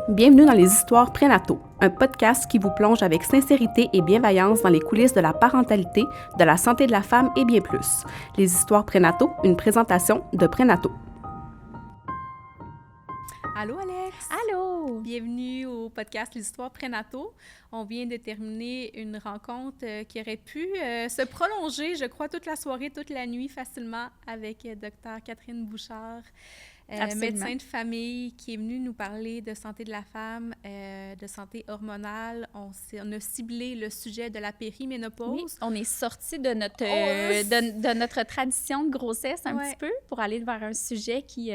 Bienvenue dans les histoires prénataux, un podcast qui vous plonge avec sincérité et bienveillance dans les coulisses de la parentalité, de la santé de la femme et bien plus. Les histoires prénataux, une présentation de Prénato. Allô Alex! Allô! Bienvenue au podcast Les histoires prénataux. On vient de terminer une rencontre qui aurait pu se prolonger, je crois, toute la soirée, toute la nuit facilement avec Dr. Catherine Bouchard. Médecin de famille qui est venu nous parler de santé de la femme, de santé hormonale. On a ciblé le sujet de la périménopause. Oui, on est sorti de notre tradition de grossesse un petit peu pour aller vers un sujet qui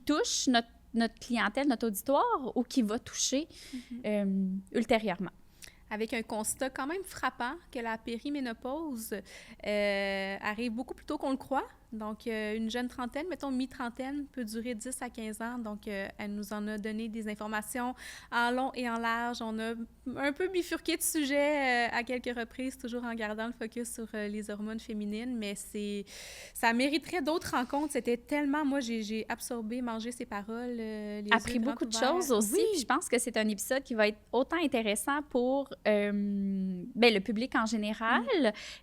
touche notre clientèle, notre auditoire ou qui va toucher ultérieurement. Avec un constat quand même frappant que la périménopause arrive beaucoup plus tôt qu'on le croit. Donc, une jeune trentaine, mettons mi-trentaine, peut durer 10 à 15 ans. Donc, elle nous en a donné des informations en long et en large. On a un peu bifurqué de sujet à quelques reprises, toujours en gardant le focus sur les hormones féminines. Mais ça mériterait d'autres rencontres. C'était tellement... Moi, j'ai absorbé, mangé ses paroles. Appris beaucoup de choses aussi. Oui. Puis je pense que c'est un épisode qui va être autant intéressant pour le public en général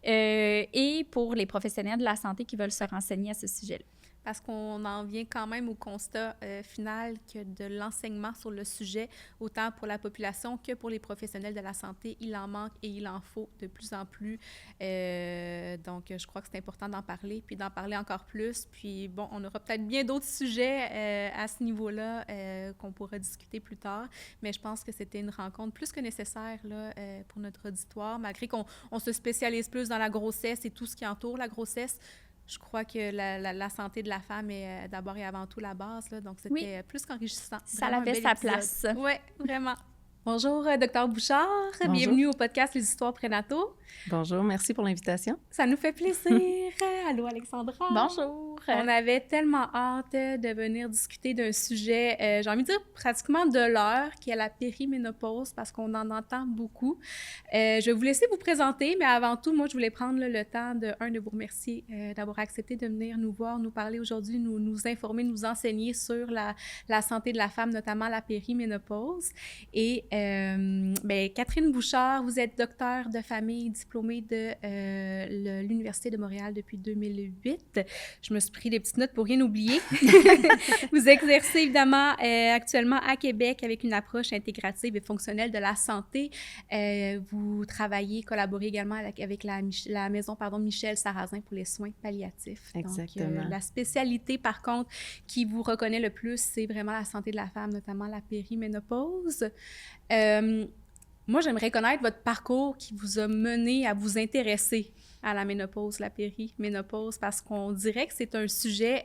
et pour les professionnels de la santé qui veulent se renseigner à ce sujet-là. Parce qu'on en vient quand même au constat final que de l'enseignement sur le sujet, autant pour la population que pour les professionnels de la santé, il en manque et il en faut de plus en plus. Donc, je crois que c'est important d'en parler, puis d'en parler encore plus. Puis, bon, on aura peut-être bien d'autres sujets à ce niveau-là qu'on pourra discuter plus tard, mais je pense que c'était une rencontre plus que nécessaire là, pour notre auditoire, malgré qu'on se spécialise plus dans la grossesse et tout ce qui entoure la grossesse. Je crois que la santé de la femme est d'abord et avant tout la base, là, donc c'était plus qu'enrichissant. Ça avait sa place. Oui, vraiment. Bonjour, Dr. Bouchard. Bonjour. Bienvenue au podcast Les histoires prénataux. Bonjour, merci pour l'invitation. Ça nous fait plaisir. Allô, Alexandra. Bonjour. On avait tellement hâte de venir discuter d'un sujet, j'ai envie de dire pratiquement de l'heure, qui est la périménopause, parce qu'on en entend beaucoup. Je vais vous laisser vous présenter, mais avant tout, moi, je voulais prendre le temps de vous remercier d'avoir accepté de venir nous voir, nous parler aujourd'hui, nous informer, nous enseigner sur la santé de la femme, notamment la périménopause. Et Catherine Bouchard, vous êtes docteure de famille diplômée de l'Université de Montréal depuis 2008. Je me suis pris des petites notes pour rien oublier. Vous exercez évidemment actuellement à Québec avec une approche intégrative et fonctionnelle de la santé. Vous travaillez, collaborez également avec la maison Michel Sarrazin pour les soins palliatifs. Exactement. Donc, la spécialité, par contre, qui vous reconnaît le plus, c'est vraiment la santé de la femme, notamment la périménopause. Moi, j'aimerais connaître votre parcours qui vous a mené à vous intéresser à la ménopause, la périménopause, parce qu'on dirait que c'est un sujet,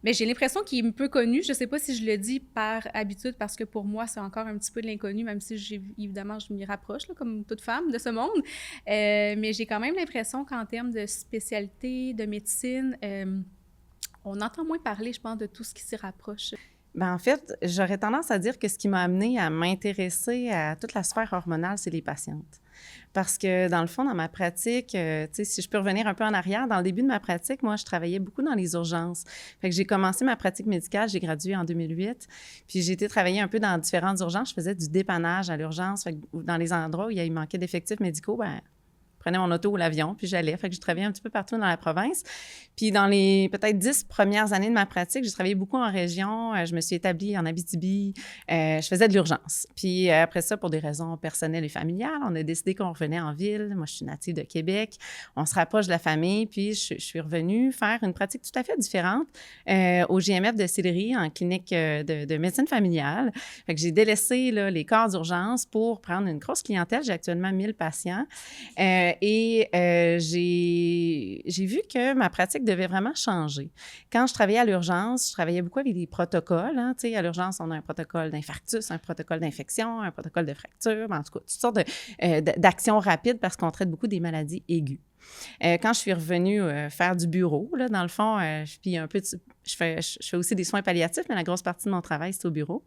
mais j'ai l'impression qu'il est un peu connu. Je ne sais pas si je le dis par habitude, parce que pour moi, c'est encore un petit peu de l'inconnu, même si évidemment, je m'y rapproche, là, comme toute femme de ce monde. Mais j'ai quand même l'impression qu'en termes de spécialité, de médecine, on entend moins parler, je pense, de tout ce qui s'y rapproche. En fait, j'aurais tendance à dire que ce qui m'a amenée à m'intéresser à toute la sphère hormonale, c'est les patientes. Parce que, dans le fond, dans ma pratique, si je peux revenir un peu en arrière, dans le début de ma pratique, moi, je travaillais beaucoup dans les urgences. Fait que j'ai commencé ma pratique médicale, j'ai gradué en 2008, puis j'ai été travailler un peu dans différentes urgences. Je faisais du dépannage à l'urgence. Fait que dans les endroits où il manquait d'effectifs médicaux, je prenais mon auto ou l'avion, puis j'allais. Fait que je travaillais un petit peu partout dans la province. Puis dans les peut-être 10 premières années de ma pratique, j'ai travaillé beaucoup en région. Je me suis établie en Abitibi. Je faisais de l'urgence. Puis après ça, pour des raisons personnelles et familiales, on a décidé qu'on revenait en ville. Moi, je suis native de Québec. On se rapproche de la famille. Puis je suis revenue faire une pratique tout à fait différente au GMF de Sillery, en clinique de médecine familiale. Fait que j'ai délaissé là, les corps d'urgence pour prendre une grosse clientèle. J'ai actuellement 1000 patients. Et j'ai vu que ma pratique devait vraiment changer. Quand je travaillais à l'urgence, je travaillais beaucoup avec des protocoles. Hein, à l'urgence, on a un protocole d'infarctus, un protocole d'infection, un protocole de fracture, en tout cas, toutes sortes d'actions rapides parce qu'on traite beaucoup des maladies aiguës. Quand je suis revenue faire du bureau, là, dans le fond, je fais aussi des soins palliatifs, mais la grosse partie de mon travail, c'est au bureau.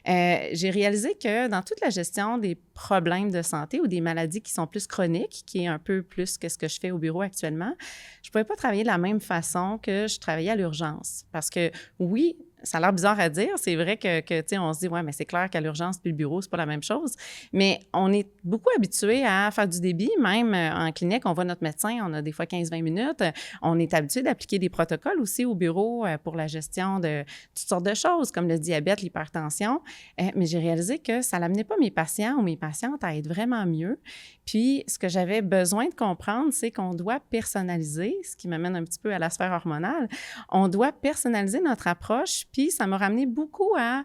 J'ai réalisé que dans toute la gestion des problèmes de santé ou des maladies qui sont plus chroniques, qui est un peu plus que ce que je fais au bureau actuellement, je ne pouvais pas travailler de la même façon que je travaillais à l'urgence. Parce que oui, ça a l'air bizarre à dire. C'est vrai que tu sais, on se dit, ouais, mais c'est clair qu'à l'urgence puis le bureau, c'est pas la même chose. Mais on est beaucoup habitué à faire du débit. Même en clinique, on voit notre médecin, on a des fois 15-20 minutes. On est habitué d'appliquer des protocoles aussi au bureau pour la gestion de toutes sortes de choses, comme le diabète, l'hypertension. Mais j'ai réalisé que ça n'amenait pas mes patients ou mes patientes à être vraiment mieux. Puis, ce que j'avais besoin de comprendre, c'est qu'on doit personnaliser, ce qui m'amène un petit peu à la sphère hormonale. On doit personnaliser notre approche. Puis, ça m'a ramené beaucoup à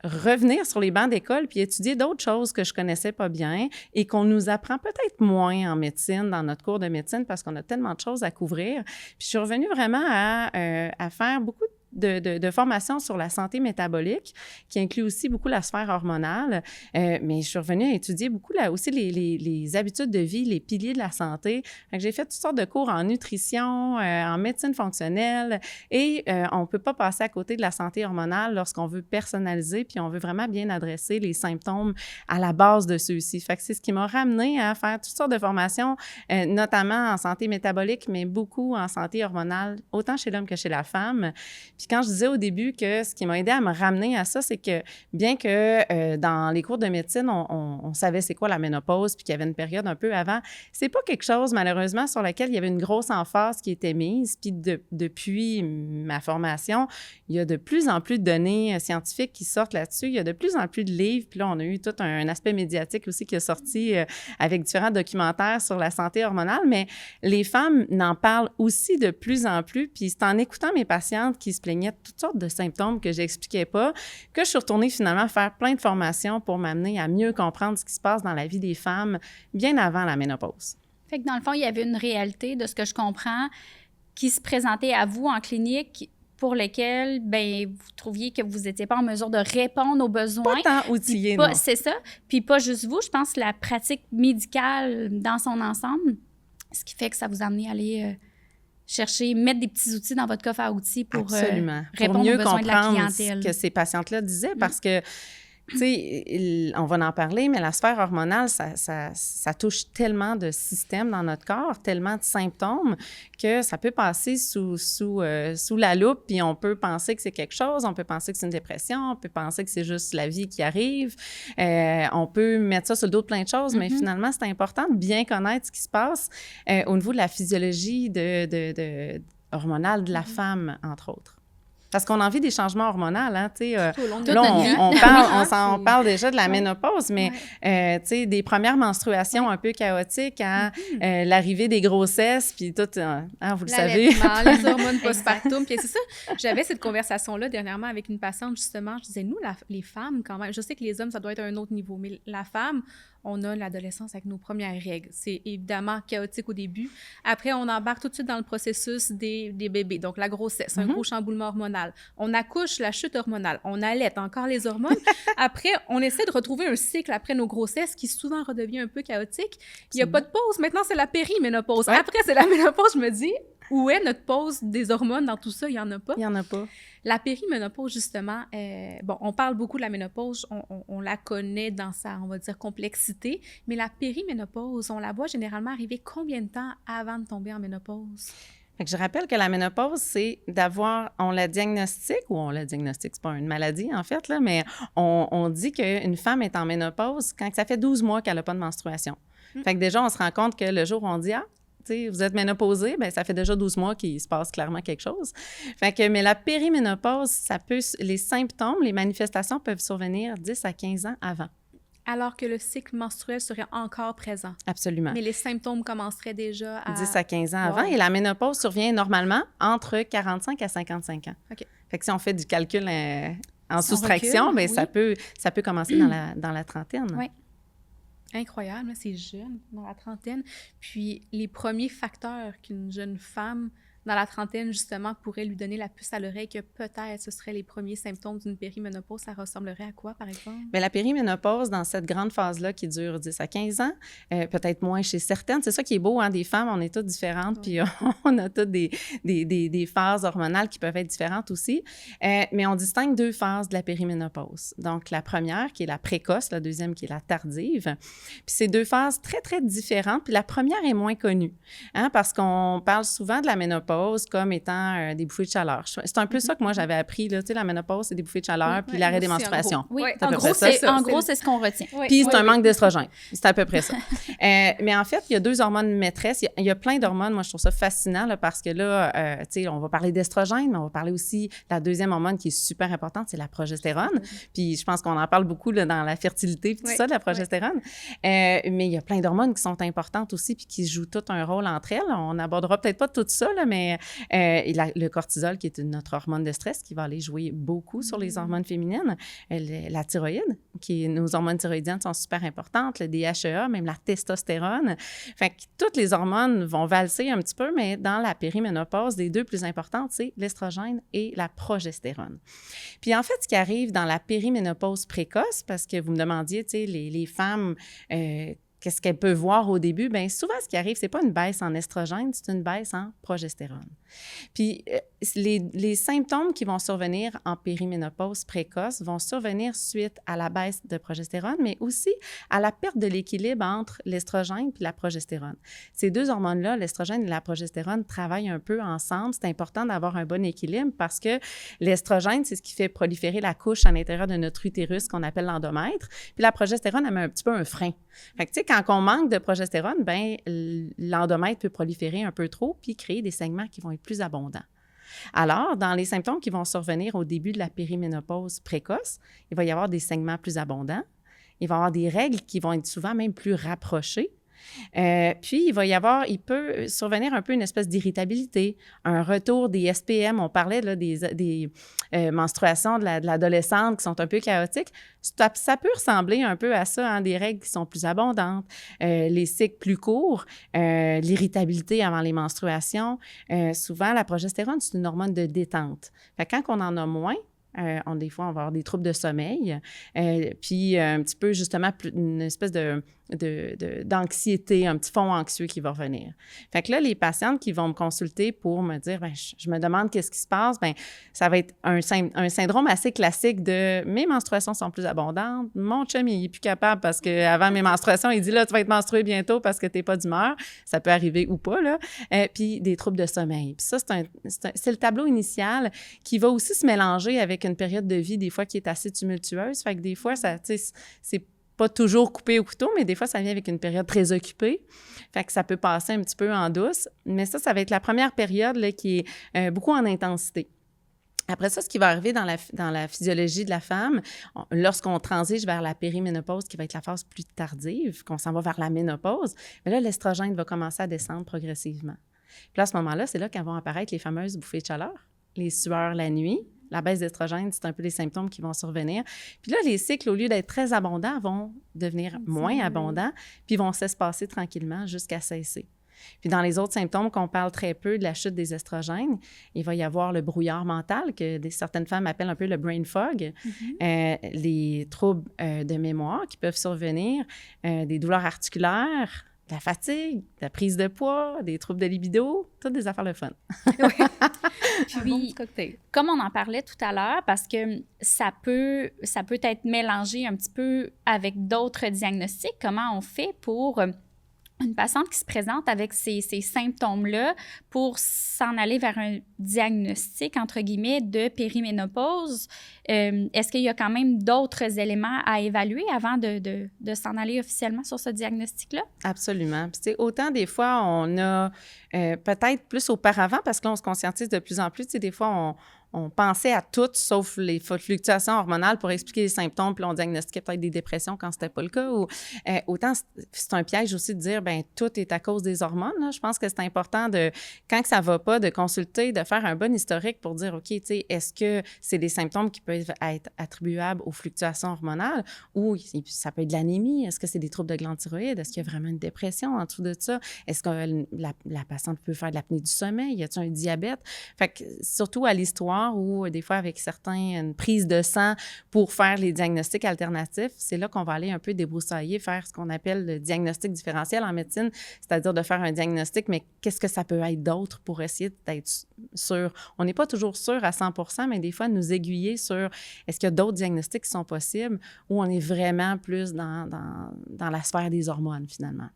revenir sur les bancs d'école puis étudier d'autres choses que je connaissais pas bien et qu'on nous apprend peut-être moins en médecine, dans notre cours de médecine, parce qu'on a tellement de choses à couvrir. Puis, je suis revenue vraiment à faire beaucoup de formation sur la santé métabolique, qui inclut aussi beaucoup la sphère hormonale. Mais je suis revenue à étudier beaucoup là aussi les habitudes de vie, les piliers de la santé. Fait que j'ai fait toutes sortes de cours en nutrition, en médecine fonctionnelle et on ne peut pas passer à côté de la santé hormonale lorsqu'on veut personnaliser puis on veut vraiment bien adresser les symptômes à la base de ceux-ci. Fait que c'est ce qui m'a ramené à faire toutes sortes de formations, notamment en santé métabolique, mais beaucoup en santé hormonale, autant chez l'homme que chez la femme. Puis quand je disais au début que ce qui m'a aidé à me ramener à ça, c'est que bien que dans les cours de médecine, on savait c'est quoi la ménopause puis qu'il y avait une période un peu avant, c'est pas quelque chose, malheureusement, sur laquelle il y avait une grosse emphase qui était mise. Puis depuis ma formation, il y a de plus en plus de données scientifiques qui sortent là-dessus. Il y a de plus en plus de livres. Puis là, on a eu tout un aspect médiatique aussi qui est sorti avec différents documentaires sur la santé hormonale. Mais les femmes n'en parlent aussi de plus en plus. Puis c'est en écoutant mes patientes qui se plaignaient de toutes sortes de symptômes que j'expliquais pas, que je suis retournée finalement faire plein de formations pour m'amener à mieux comprendre ce qui se passe dans la vie des femmes bien avant la ménopause. Fait que dans le fond, il y avait une réalité, de ce que je comprends, qui se présentait à vous en clinique pour lesquels, bien, vous trouviez que vous n'étiez pas en mesure de répondre aux besoins. Pas tant outillé, non. non. C'est ça. Puis pas juste vous, je pense la pratique médicale dans son ensemble, ce qui fait que ça vous a amené à aller chercher, mettre des petits outils dans votre coffre à outils pour répondre aux besoins de la clientèle. Ce que ces patientes-là disaient, parce que tu sais, on va en parler, mais la sphère hormonale, ça touche tellement de systèmes dans notre corps, tellement de symptômes que ça peut passer sous la loupe, puis on peut penser que c'est quelque chose, on peut penser que c'est une dépression, on peut penser que c'est juste la vie qui arrive, on peut mettre ça sur le dos de plein de choses, mais finalement, c'est important de bien connaître ce qui se passe au niveau de la physiologie hormonale de la femme, entre autres. Parce qu'on a envie des changements hormonaux, hein, tu sais. Là, on parle déjà de la ménopause, mais, tu sais, des premières menstruations un peu chaotiques à l'arrivée des grossesses, puis tout, vous le savez. Les hormones postpartum, puis c'est ça. J'avais cette conversation-là dernièrement avec une patiente, justement. Je disais, nous, les femmes, quand même, je sais que les hommes, ça doit être à un autre niveau, mais la femme, on a l'adolescence avec nos premières règles. C'est évidemment chaotique au début. Après, on embarque tout de suite dans le processus des bébés. Donc, la grossesse, un gros chamboulement hormonal. On accouche, la chute hormonale. On allaite, encore les hormones. Après, on essaie de retrouver un cycle après nos grossesses qui souvent redevient un peu chaotique. Il n'y a pas de pause. Maintenant, c'est la périménopause. Ouais. Après, c'est la ménopause. Je me dis, où est notre pause des hormones dans tout ça? Il n'y en a pas. Il n'y en a pas. La périménopause, justement, on parle beaucoup de la ménopause, on la connaît dans sa, on va dire, complexité, mais la périménopause, on la voit généralement arriver combien de temps avant de tomber en ménopause? Fait que je rappelle que la ménopause, c'est d'avoir, on la diagnostique, c'est pas une maladie en fait, là, mais on dit qu'une femme est en ménopause quand ça fait 12 mois qu'elle n'a pas de menstruation. Fait que déjà, on se rend compte que le jour où on dit « Ah, vous êtes ménopausée », bien, ça fait déjà 12 mois qu'il se passe clairement quelque chose. Fait que, mais la périménopause, les symptômes, les manifestations peuvent survenir 10 à 15 ans avant. Alors que le cycle menstruel serait encore présent. Absolument. Mais les symptômes commenceraient déjà à... 10 à 15 ans avant. Et la ménopause survient normalement entre 45 à 55 ans. OK. Fait que si on fait du calcul en soustraction, bien, ça peut commencer dans la trentaine. Oui. Incroyable, c'est jeune, dans la trentaine. Puis les premiers facteurs qu'une jeune femme dans la trentaine, justement, pourrait lui donner la puce à l'oreille que peut-être ce seraient les premiers symptômes d'une périménopause, ça ressemblerait à quoi, par exemple? Bien, la périménopause, dans cette grande phase-là qui dure 10 à 15 ans, peut-être moins chez certaines. C'est ça qui est beau, hein, des femmes, on est toutes différentes, puis on a toutes des phases hormonales qui peuvent être différentes aussi. Mais on distingue deux phases de la périménopause. Donc, la première, qui est la précoce, la deuxième, qui est la tardive. Puis c'est deux phases très, très différentes. Puis la première est moins connue, hein, parce qu'on parle souvent de la ménopause, ménopause comme étant des bouffées de chaleur. C'est un peu ça que moi, j'avais appris. Là. Tu sais, la ménopause, c'est des bouffées de chaleur, puis l'arrêt des menstruations. Oui, en gros, c'est ce qu'on retient. Puis c'est un manque d'estrogène. C'est à peu près ça. Mais en fait, il y a 2 hormones maîtresses. Il y a plein d'hormones. Moi, je trouve ça fascinant là, parce que là, tu sais, on va parler d'estrogène, mais on va parler aussi de la deuxième hormone qui est super importante, c'est la progestérone. Puis je pense qu'on en parle beaucoup là, dans la fertilité, puis tout ça, de la progestérone. Mais il y a plein d'hormones qui sont importantes aussi, puis qui jouent tout un rôle entre elles. On n'abordera peut-être pas tout ça, là, mais le cortisol, qui est notre hormone de stress, qui va aller jouer beaucoup sur les hormones féminines. La thyroïde, nos hormones thyroïdiennes sont super importantes, le DHEA, même la testostérone. Fait que toutes les hormones vont valser un petit peu, mais dans la périménopause, les 2 plus importantes, c'est l'estrogène et la progestérone. Puis en fait, ce qui arrive dans la périménopause précoce, parce que vous me demandiez, tu sais, les femmes, qu'est-ce qu'elles peuvent voir au début? Bien, souvent, ce qui arrive, c'est pas une baisse en estrogène, c'est une baisse en progestérone. Puis, les symptômes qui vont survenir en périménopause précoce vont survenir suite à la baisse de progestérone, mais aussi à la perte de l'équilibre entre l'estrogène puis la progestérone. Ces 2 hormones-là, l'estrogène et la progestérone, travaillent un peu ensemble. C'est important d'avoir un bon équilibre parce que l'estrogène, c'est ce qui fait proliférer la couche à l'intérieur de notre utérus qu'on appelle l'endomètre. Puis la progestérone, elle met un petit peu un frein. Fait que, tu sais, quand on manque de progestérone, bien, l'endomètre peut proliférer un peu trop puis créer des saignements qui vont être plus abondants. Alors, dans les symptômes qui vont survenir au début de la périménopause précoce, il va y avoir des saignements plus abondants, il va y avoir des règles qui vont être souvent même plus rapprochées. Puis, il peut survenir un peu une espèce d'irritabilité, un retour des SPM. On parlait là, des menstruations de l'adolescente qui sont un peu chaotiques. Ça peut ressembler un peu à ça, hein, des règles qui sont plus abondantes, les cycles plus courts, l'irritabilité avant les menstruations. Souvent, la progestérone, c'est une hormone de détente. Fait que quand on en a moins, des fois, on va avoir des troubles de sommeil, puis un petit peu, justement, une espèce d'anxiété, un petit fond anxieux qui va revenir. Fait que là, les patientes qui vont me consulter pour me dire, bien, je me demande qu'est-ce qui se passe, bien, ça va être un syndrome assez classique de « mes menstruations sont plus abondantes, mon chum, il est plus capable parce qu'avant mes menstruations, il dit « là, tu vas être menstruée bientôt parce que tu n'es pas d'humeur ». Ça peut arriver ou pas, là. Puis des troubles de sommeil. Puis ça, c'est le tableau initial qui va aussi se mélanger avec une période de vie, des fois, qui est assez tumultueuse. Fait que des fois, ça, tu sais, c'est pas toujours coupé au couteau, mais des fois, ça vient avec une période très occupée. Fait que ça peut passer un petit peu en douce. Mais ça va être la première période là, qui est beaucoup en intensité. Après ça, ce qui va arriver dans la physiologie de la femme, lorsqu'on transige vers la périménopause, qui va être la phase plus tardive, qu'on s'en va vers la ménopause, mais là, l'estrogène va commencer à descendre progressivement. Puis là, à ce moment-là, c'est là qu'elles vont apparaître les fameuses bouffées de chaleur, les sueurs la nuit. La baisse d'estrogène, c'est un peu les symptômes qui vont survenir. Puis là, les cycles, au lieu d'être très abondants, vont devenir moins abondants, puis vont s'espacer tranquillement jusqu'à cesser. Puis dans les autres symptômes qu'on parle très peu de la chute des estrogènes, il va y avoir le brouillard mental, que certaines femmes appellent un peu le brain fog, les troubles de mémoire qui peuvent survenir, des douleurs articulaires, de la fatigue, de la prise de poids, des troubles de libido, toutes des affaires de fun. Puis, comme on en parlait tout à l'heure, parce que ça peut être mélangé un petit peu avec d'autres diagnostics, comment on fait pour une patiente qui se présente avec ces symptômes-là pour s'en aller vers un diagnostic, entre guillemets, de périménopause? Est-ce qu'il y a quand même d'autres éléments à évaluer avant de s'en aller officiellement sur ce diagnostic-là? Absolument. Puis, autant des fois, on a peut-être plus auparavant, parce que là, on se conscientise de plus en plus, des fois, on pensait à tout, sauf les fluctuations hormonales pour expliquer les symptômes, puis on diagnostiquait peut-être des dépressions quand c'était pas le cas. Ou, autant, c'est un piège aussi de dire, bien, tout est à cause des hormones. Là. Je pense que c'est important, quand ça va pas, de consulter, de faire un bon historique pour dire, OK, tu sais, est-ce que c'est des symptômes qui peuvent être attribuables aux fluctuations hormonales ou ça peut être de l'anémie? Est-ce que c'est des troubles de glande thyroïde? Est-ce qu'il y a vraiment une dépression en dessous de ça? Est-ce que la patiente peut faire de l'apnée du sommeil? Y a-t-il un diabète? Fait que, surtout à l'histoire, ou des fois avec certaines prises de sang pour faire les diagnostics alternatifs, c'est là qu'on va aller un peu débroussailler, faire ce qu'on appelle le diagnostic différentiel en médecine, c'est-à-dire de faire un diagnostic, mais qu'est-ce que ça peut être d'autre pour essayer d'être sûr? On n'est pas toujours sûr à 100%, mais des fois, nous aiguiller sur est-ce qu'il y a d'autres diagnostics qui sont possibles ou on est vraiment plus dans la sphère des hormones, finalement.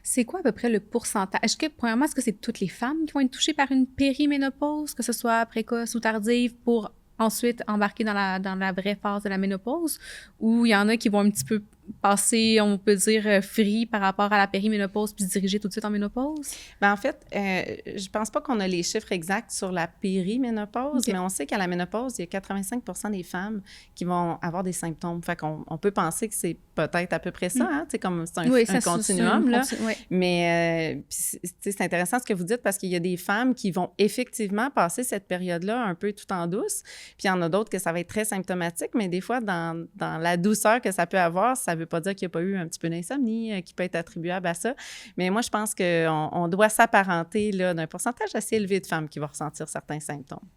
C'est quoi à peu près le pourcentage? Premièrement, est-ce que c'est toutes les femmes qui vont être touchées par une périménopause, que ce soit précoce ou tardive, pour ensuite embarquer dans la vraie phase de la ménopause? Ou il y en a qui vont un petit peu passer, on peut dire, free par rapport à la périménopause puis se diriger tout de suite en ménopause? Bien, en fait, je pense pas qu'on a les chiffres exacts sur la périménopause, mais on sait qu'à la ménopause, il y a 85% des femmes qui vont avoir des symptômes. Fait qu'on peut penser que c'est peut-être à peu près ça, hein? C'est comme c'est un continuum, là. Mais c'est intéressant ce que vous dites parce qu'il y a des femmes qui vont effectivement passer cette période-là un peu tout en douce, puis il y en a d'autres que ça va être très symptomatique, mais des fois, dans la douceur que ça peut avoir, ça ne veut pas dire qu'il n'y a pas eu un petit peu d'insomnie qui peut être attribuable à ça. Mais moi, je pense qu'on doit s'apparenter là, d'un pourcentage assez élevé de femmes qui vont ressentir certains symptômes.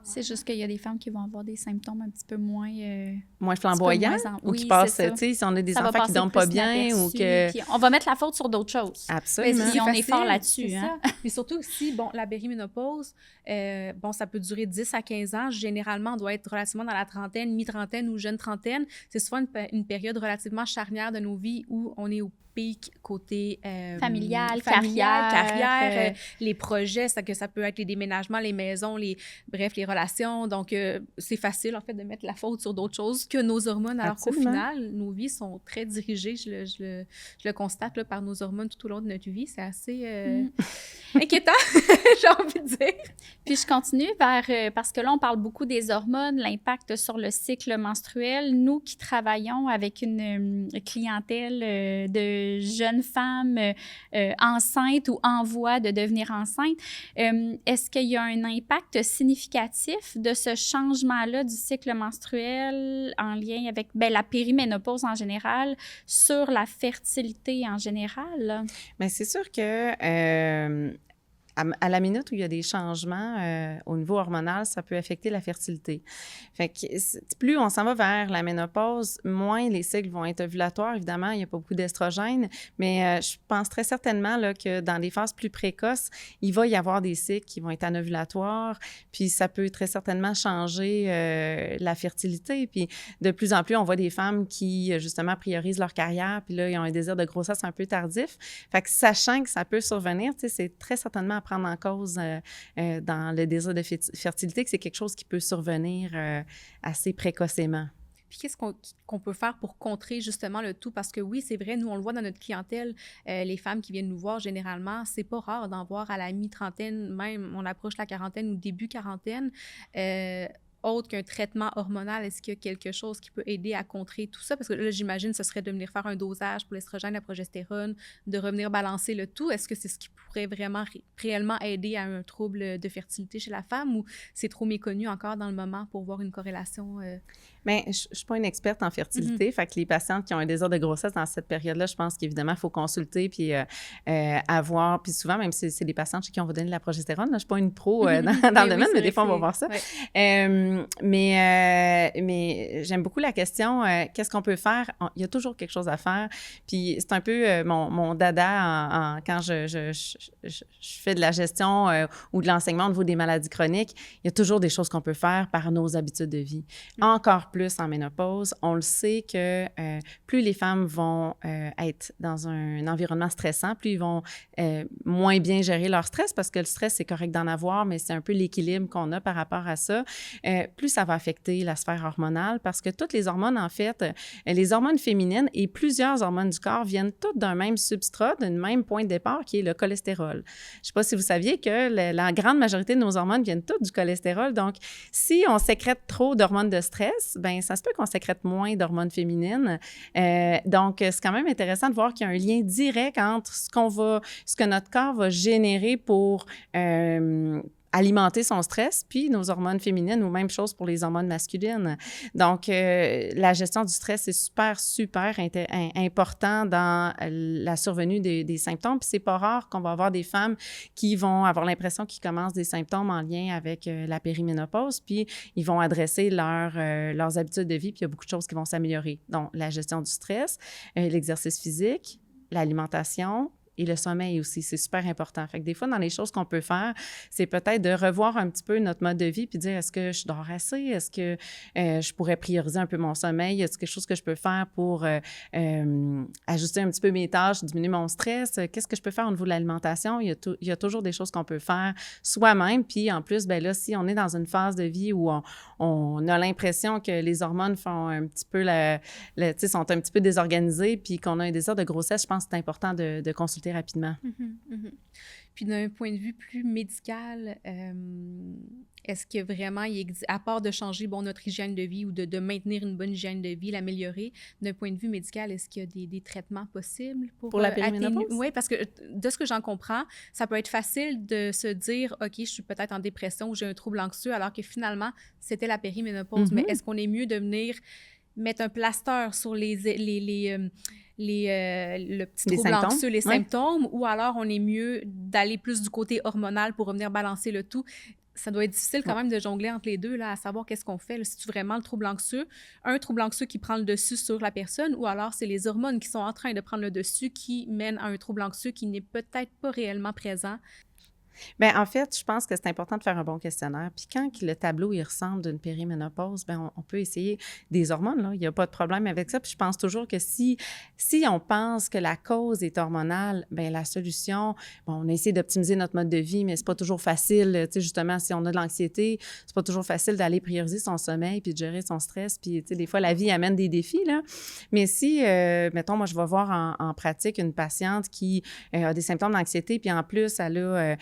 C'est juste qu'il y a des femmes qui vont avoir des symptômes un petit peu moins... moins flamboyants ou qui passent, tu sais, si on a des enfants qui ne dorment pas bien ou que... Puis on va mettre la faute sur d'autres choses. Absolument. Mais si on est fort là-dessus. Hein? Puis surtout aussi, bon, la périménopause, ça peut durer 10 à 15 ans. Généralement, on doit être relativement dans la trentaine, mi-trentaine ou jeune trentaine. C'est souvent une période relativement charnière de nos vies où on est au pic côté familial, carrière, les projets, que ça peut être les déménagements, les maisons, bref, les relations. Donc, c'est facile, en fait, de mettre la faute sur d'autres choses que nos hormones, alors qu'au final, nos vies sont très dirigées, je le constate là, par nos hormones tout au long de notre vie. C'est assez inquiétant, j'ai envie de dire. Puis, je continue parce que là, on parle beaucoup des hormones, l'impact sur le cycle menstruel. Nous qui travaillons avec une clientèle de jeunes femmes enceintes ou en voie de devenir enceintes, est-ce qu'il y a un impact significatif de ce changement-là du cycle menstruel en lien avec la périménopause en général sur la fertilité en général? Bien, c'est sûr que à la minute où il y a des changements au niveau hormonal, ça peut affecter la fertilité. Fait que plus on s'en va vers la ménopause, moins les cycles vont être ovulatoires. Évidemment, il n'y a pas beaucoup d'estrogène, mais je pense très certainement là, que dans des phases plus précoces, il va y avoir des cycles qui vont être anovulatoires, puis ça peut très certainement changer la fertilité. Puis de plus en plus, on voit des femmes qui, justement, priorisent leur carrière, puis là, ils ont un désir de grossesse un peu tardif. Fait que sachant que ça peut survenir, tu sais, c'est très certainement prendre en cause dans le désir de fertilité, que c'est quelque chose qui peut survenir assez précocement. Puis qu'est-ce qu'on peut faire pour contrer justement le tout? Parce que oui, c'est vrai, nous, on le voit dans notre clientèle, les femmes qui viennent nous voir, généralement, c'est pas rare d'en voir à la mi-trentaine, même on approche la quarantaine ou début quarantaine. Autre qu'un traitement hormonal, est-ce qu'il y a quelque chose qui peut aider à contrer tout ça? Parce que là, j'imagine ce serait de venir faire un dosage pour l'estrogène, la progestérone, de revenir balancer le tout. Est-ce que c'est ce qui pourrait vraiment réellement aider à un trouble de fertilité chez la femme ou c'est trop méconnu encore dans le moment pour voir une corrélation? Bien, je ne suis pas une experte en fertilité, fait que les patientes qui ont un désir de grossesse dans cette période-là, je pense qu'évidemment, il faut consulter puis avoir, puis souvent, même si c'est des patientes chez qui on va donner de la progestérone, là, je ne suis pas une pro dans le domaine, mais des fois, on va voir ça. Ouais. Mais j'aime beaucoup la question, qu'est-ce qu'on peut faire? Il y a toujours quelque chose à faire, puis c'est un peu mon dada quand je fais de la gestion ou de l'enseignement au niveau des maladies chroniques, il y a toujours des choses qu'on peut faire par nos habitudes de vie. Encore plus en ménopause, on le sait que plus les femmes vont être dans un environnement stressant, plus ils vont moins bien gérer leur stress, parce que le stress, c'est correct d'en avoir, mais c'est un peu l'équilibre qu'on a par rapport à ça. Plus ça va affecter la sphère hormonale, parce que toutes les hormones, en fait, les hormones féminines et plusieurs hormones du corps viennent toutes d'un même substrat, d'un même point de départ, qui est le cholestérol. Je ne sais pas si vous saviez que la grande majorité de nos hormones viennent toutes du cholestérol. Donc, si on sécrète trop d'hormones de stress, bien, ça se peut qu'on sécrète moins d'hormones féminines. Donc, c'est quand même intéressant de voir qu'il y a un lien direct entre ce que notre corps va générer pour alimenter son stress, puis nos hormones féminines, ou même chose pour les hormones masculines. Donc, la gestion du stress est super, super important dans la survenue des symptômes. Puis c'est pas rare qu'on va avoir des femmes qui vont avoir l'impression qu'ils commencent des symptômes en lien avec la périménopause, puis ils vont adresser leurs habitudes de vie, puis il y a beaucoup de choses qui vont s'améliorer. Donc, la gestion du stress, l'exercice physique, l'alimentation, et le sommeil aussi, c'est super important. Fait que des fois, dans les choses qu'on peut faire, c'est peut-être de revoir un petit peu notre mode de vie puis dire, est-ce que je dors assez? Est-ce que je pourrais prioriser un peu mon sommeil? Est-ce quelque chose que je peux faire pour ajuster un petit peu mes tâches, diminuer mon stress? Qu'est-ce que je peux faire au niveau de l'alimentation? Il y a toujours des choses qu'on peut faire soi-même. Puis en plus, ben là, si on est dans une phase de vie où on a l'impression que les hormones font un petit peu sont un petit peu désorganisées puis qu'on a un désir de grossesse, je pense que c'est important de consulter rapidement. Puis d'un point de vue plus médical, est-ce que vraiment, à part de changer notre hygiène de vie ou de maintenir une bonne hygiène de vie, l'améliorer, d'un point de vue médical, est-ce qu'il y a des traitements possibles pour la périménopause? Oui, parce que de ce que j'en comprends, ça peut être facile de se dire, OK, je suis peut-être en dépression ou j'ai un trouble anxieux, alors que finalement, c'était la périménopause. Mais est-ce qu'on est mieux de venir mettre un plaster sur le petit trouble anxieux, les symptômes, ou alors on est mieux d'aller plus du côté hormonal pour revenir balancer le tout? Ça doit être difficile quand même de jongler entre les deux, là, à savoir qu'est-ce qu'on fait. C'est-tu vraiment le trouble anxieux, un trouble anxieux qui prend le dessus sur la personne, ou alors c'est les hormones qui sont en train de prendre le dessus qui mènent à un trouble anxieux qui n'est peut-être pas réellement présent? Bien, en fait, je pense que c'est important de faire un bon questionnaire. Puis quand le tableau, il ressemble d'une périménopause, bien, on peut essayer des hormones, là. Il n'y a pas de problème avec ça. Puis je pense toujours que si on pense que la cause est hormonale, bien, la solution, bon, on a essayé d'optimiser notre mode de vie, mais c'est pas toujours facile. Tu sais, justement, si on a de l'anxiété, c'est pas toujours facile d'aller prioriser son sommeil puis de gérer son stress. Puis, tu sais, des fois, la vie amène des défis, là. Mais si, mettons, moi, je vais voir en pratique une patiente qui a des symptômes d'anxiété, puis en plus, elle a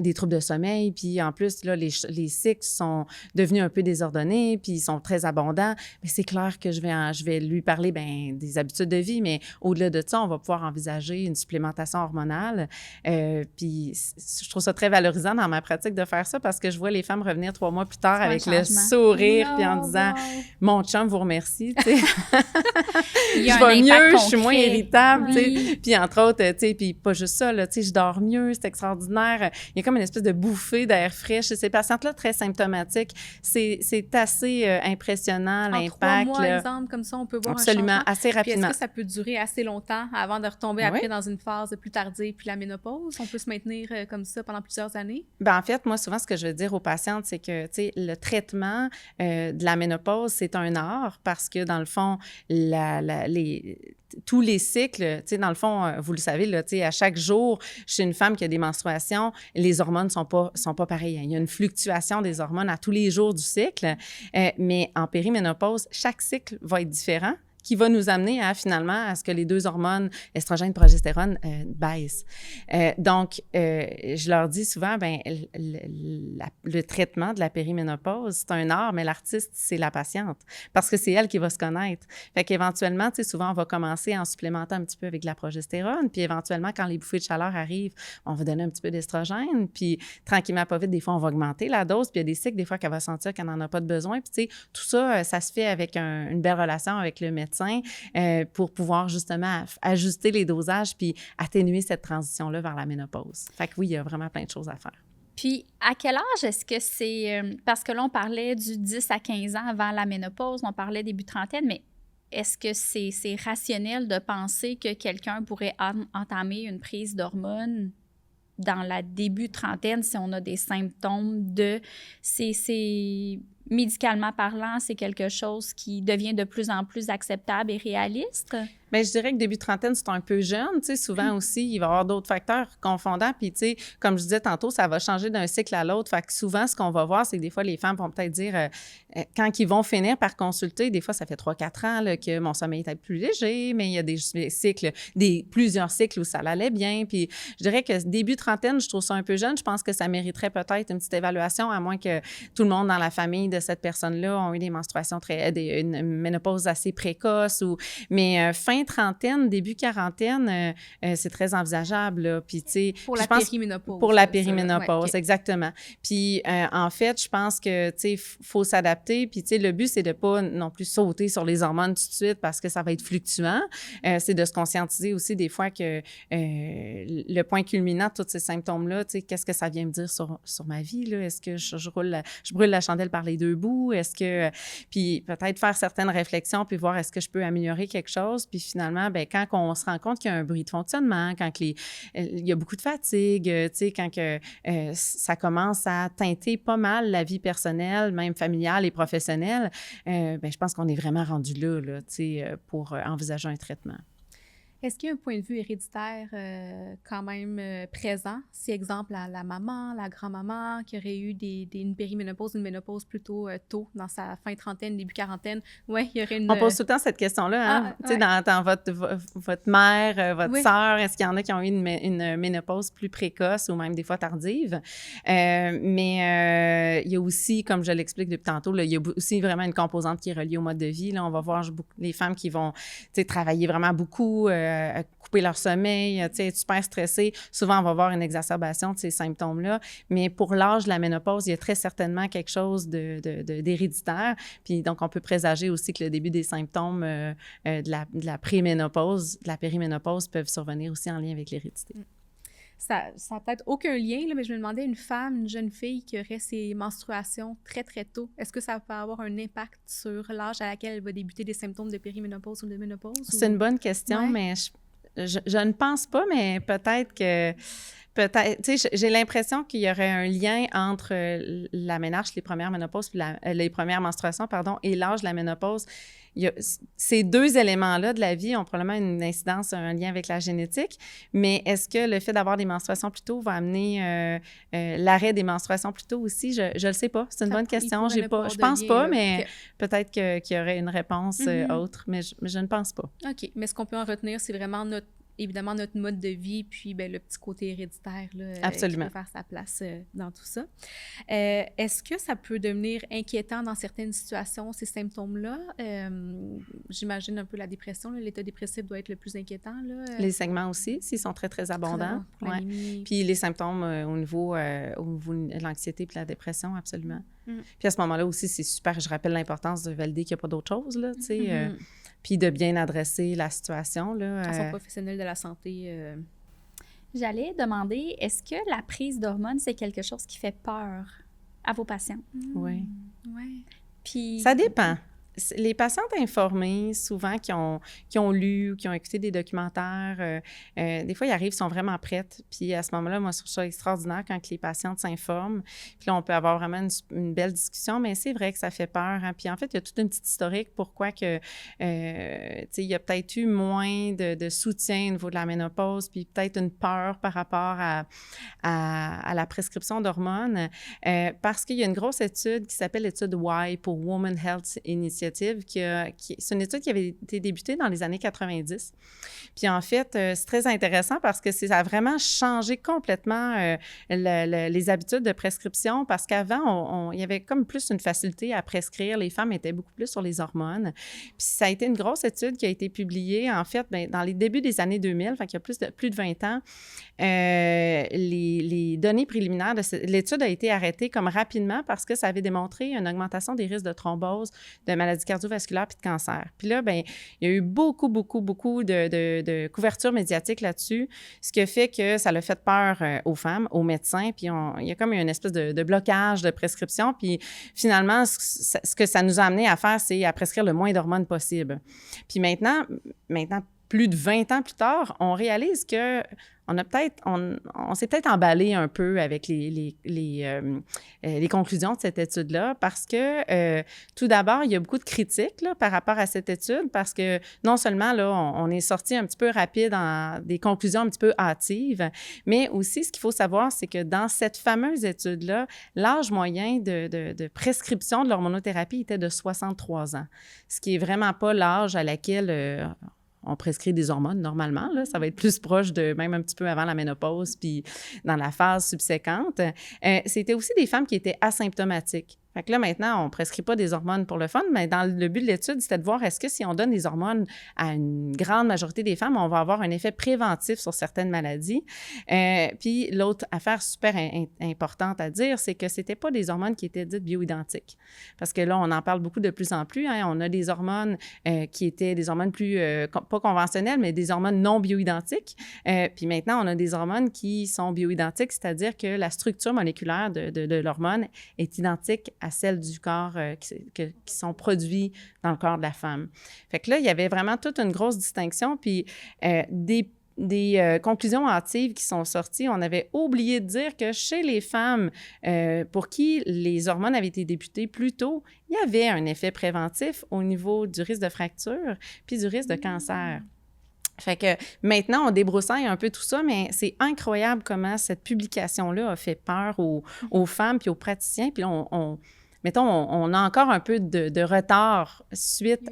des troubles de sommeil, puis en plus, là, les cycles sont devenus un peu désordonnés, puis ils sont très abondants. Mais c'est clair que je vais lui parler des habitudes de vie, mais au-delà de ça, on va pouvoir envisager une supplémentation hormonale. Puis je trouve ça très valorisant dans ma pratique de faire ça parce que je vois les femmes revenir 3 mois plus tard avec le sourire, puis en disant « Mon chum vous remercie », tu sais. Je vais mieux, je suis moins irritable, tu sais. Puis entre autres, tu sais, puis pas juste ça, là, tu sais, je dors mieux, c'est extraordinaire. Il y a comme une espèce de bouffée d'air frais chez ces patientes-là, très symptomatiques. C'est assez impressionnant, l'impact. En 3 mois, exemple, comme ça, on peut voir absolument, un changement. assez rapidement. Puis est-ce que ça peut durer assez longtemps avant de retomber après dans une phase plus tardive, puis la ménopause? On peut se maintenir comme ça pendant plusieurs années? Bien, en fait, moi, souvent, ce que je veux dire aux patientes, c'est que, tu sais, le traitement de la ménopause, c'est un art parce que, dans le fond, tous les cycles, tu sais, dans le fond, vous le savez, là, tu sais, à chaque jour, chez une femme qui a des menstruations, les hormones sont pas pareilles. Il y a une fluctuation des hormones à tous les jours du cycle, mais en périménopause, chaque cycle va être différent, qui va nous amener finalement à ce que les 2 hormones, estrogène et progestérone, baissent. Donc, je leur dis souvent, le traitement de la périménopause, c'est un art, mais l'artiste, c'est la patiente, parce que c'est elle qui va se connaître. Fait qu'éventuellement, tu sais, souvent, on va commencer en supplémentant un petit peu avec de la progestérone, puis éventuellement, quand les bouffées de chaleur arrivent, on va donner un petit peu d'estrogène, puis tranquillement, pas vite, des fois, on va augmenter la dose, puis il y a des cycles, des fois, qu'elle va sentir qu'elle n'en a pas de besoin, puis tu sais, tout ça, ça se fait avec une belle relation avec le médecin pour pouvoir justement ajuster les dosages puis atténuer cette transition-là vers la ménopause. Fait que oui, il y a vraiment plein de choses à faire. Puis, à quel âge est-ce que c'est... parce que là, on parlait du 10 à 15 ans avant la ménopause, on parlait début trentaine, mais est-ce que c'est rationnel de penser que quelqu'un pourrait entamer une prise d'hormones dans la début trentaine si on a des symptômes de... Médicalement parlant, c'est quelque chose qui devient de plus en plus acceptable et réaliste? Bien, je dirais que début trentaine, c'est un peu jeune. Tu sais, souvent aussi, il va y avoir d'autres facteurs confondants. Puis, tu sais, comme je disais tantôt, ça va changer d'un cycle à l'autre. Fait que souvent, ce qu'on va voir, c'est que des fois, les femmes vont peut-être dire, quand ils vont finir par consulter, des fois, ça fait 3-4 ans là, que mon sommeil est plus léger, mais il y a des cycles, plusieurs cycles où ça allait bien. Puis, je dirais que début trentaine, je trouve ça un peu jeune. Je pense que ça mériterait peut-être une petite évaluation, à moins que tout le monde dans la famille de cette personne-là ont eu des menstruations une ménopause assez précoce. Mais fin trentaine, début quarantaine, c'est très envisageable. Là. Puis, tu sais, pour la périménopause. Pour la périménopause, ouais, exactement. Puis, en fait, je pense que, tu sais, faut s'adapter. Puis, tu sais, le but, c'est de pas non plus sauter sur les hormones tout de suite parce que ça va être fluctuant. C'est de se conscientiser aussi des fois que le point culminant de tous ces symptômes-là, tu sais, qu'est-ce que ça vient me dire sur ma vie, là? Est-ce que je brûle la chandelle par les deux bouts? Est-ce que... puis peut-être faire certaines réflexions, puis voir est-ce que je peux améliorer quelque chose. Puis finalement, bien, quand on se rend compte qu'il y a un bris de fonctionnement, quand il y a beaucoup de fatigue, tu sais, quand ça commence à teinter pas mal la vie personnelle, même familiale et professionnelle, bien, je pense qu'on est vraiment rendu là tu sais, pour envisager un traitement. Est-ce qu'il y a un point de vue héréditaire quand même présent? Si, exemple, la maman, la grand-maman qui aurait eu une périménopause, une ménopause plutôt tôt, dans sa fin trentaine, début quarantaine, ouais, il y aurait une... On pose tout le temps cette question-là, hein? Tu sais, dans votre mère, votre sœur, est-ce qu'il y en a qui ont eu une ménopause plus précoce ou même des fois tardive? Mais il y a aussi, comme je l'explique depuis tantôt, là, il y a aussi vraiment une composante qui est reliée au mode de vie. Là, on va voir les femmes qui vont, tu sais, travailler vraiment beaucoup, couper leur sommeil, tu sais, être super stressé. Souvent, on va voir une exacerbation de ces symptômes-là. Mais pour l'âge de la ménopause, il y a très certainement quelque chose d'héréditaire. Puis donc, on peut présager aussi que le début des symptômes de la préménopause, de la périménopause peuvent survenir aussi en lien avec l'hérédité. Ça n'a peut-être aucun lien, là, mais je me demandais, une femme, une jeune fille qui aurait ses menstruations très, très tôt, est-ce que ça peut avoir un impact sur l'âge à laquelle elle va débuter des symptômes de périménopause ou de ménopause? C'est une bonne question, mais je ne pense pas, mais peut-être que... tu sais, j'ai l'impression qu'il y aurait un lien entre la ménarche, les premières ménopauses, puis les premières menstruations, pardon, et l'âge de la ménopause. Ces deux éléments-là de la vie ont probablement une incidence, un lien avec la génétique, mais est-ce que le fait d'avoir des menstruations plus tôt va amener l'arrêt des menstruations plus tôt aussi? Je ne le sais pas. C'est une bonne question. Je pense pas, mais peut-être qu'il y aurait une réponse autre, mais je ne pense pas. OK. Mais ce qu'on peut en retenir, c'est vraiment évidemment notre mode de vie, puis le petit côté héréditaire là, Absolument. qui peut faire sa place dans tout ça. Est-ce que ça peut devenir inquiétant dans certaines situations, ces symptômes-là? J'imagine un peu la dépression, là, l'état dépressif doit être le plus inquiétant. Là. Les segments aussi, s'ils sont très, très abondants. Puis les symptômes au niveau de l'anxiété puis de la dépression, absolument. Puis à ce moment-là aussi, c'est super, je rappelle l'importance de valider qu'il n'y a pas d'autre chose, là, tu sais. Puis de bien adresser la situation. Là, en professionnel de la santé. J'allais demander, est-ce que la prise d'hormones, c'est quelque chose qui fait peur à vos patients? Oui. Oui. Puis... Ça dépend. Les patientes informées, souvent, qui ont lu ou qui ont écouté des documentaires, des fois, ils arrivent, sont vraiment prêtes. Puis à ce moment-là, moi, je trouve ça extraordinaire quand les patientes s'informent. Puis là, on peut avoir vraiment une belle discussion, mais c'est vrai que ça fait peur. Hein? Puis en fait, il y a toute une petite historique pourquoi que, tu sais, il y a peut-être eu moins de soutien au niveau de la ménopause, puis peut-être une peur par rapport à la prescription d'hormones, parce qu'il y a une grosse étude qui s'appelle l'étude WHY pour Women Health Initiative. C'est une étude qui avait été débutée dans les années 90. Puis en fait, c'est très intéressant parce que ça a vraiment changé complètement les habitudes de prescription parce qu'avant, il y avait comme plus une facilité à prescrire. Les femmes étaient beaucoup plus sur les hormones. Puis ça a été une grosse étude qui a été publiée, en fait, dans les débuts des années 2000, fait qu'il y a plus de 20 ans. Les données préliminaires de l'étude a été arrêtée comme rapidement parce que ça avait démontré une augmentation des risques de thrombose, de maladies cardiovasculaires puis de cancer. Puis là, bien, il y a eu beaucoup de couverture médiatique là-dessus, ce qui a fait que ça a fait peur aux femmes, aux médecins, puis il y a comme une espèce de blocage de prescription, puis finalement, ce que ça nous a amené à faire, c'est à prescrire le moins d'hormones possible. Puis maintenant, plus de 20 ans plus tard, on réalise que on s'est peut-être emballé un peu avec les conclusions de cette étude-là parce que, tout d'abord, il y a beaucoup de critiques là, par rapport à cette étude parce que non seulement, là, on est sorti un petit peu rapide dans des conclusions un petit peu hâtives, mais aussi, ce qu'il faut savoir, c'est que dans cette fameuse étude-là, l'âge moyen de prescription de l'hormonothérapie était de 63 ans, ce qui est vraiment pas l'âge à laquelle... on prescrit des hormones normalement, là. Ça va être plus proche de même un petit peu avant la ménopause puis dans la phase subséquente. C'était aussi des femmes qui étaient asymptomatiques. Fait que là, maintenant, on ne prescrit pas des hormones pour le fun, mais dans le but de l'étude, c'était de voir est-ce que si on donne des hormones à une grande majorité des femmes, on va avoir un effet préventif sur certaines maladies. Puis l'autre affaire super importante à dire, c'est que ce n'étaient pas des hormones qui étaient dites bioidentiques. Parce que là, on en parle beaucoup de plus en plus. Hein. On a des hormones qui étaient des hormones plus, pas conventionnelles, mais des hormones non bioidentiques. Puis maintenant, on a des hormones qui sont bioidentiques, c'est-à-dire que la structure moléculaire de l'hormone est identique à celles du corps qui sont produits dans le corps de la femme. Fait que là, il y avait vraiment toute une grosse distinction, puis des conclusions hâtives qui sont sorties. On avait oublié de dire que chez les femmes pour qui les hormones avaient été députées plus tôt, il y avait un effet préventif au niveau du risque de fracture puis du risque de cancer. Fait que maintenant, on débroussaille un peu tout ça, mais c'est incroyable comment cette publication-là a fait peur aux femmes puis aux praticiens. Puis là, on a encore un peu de retard suite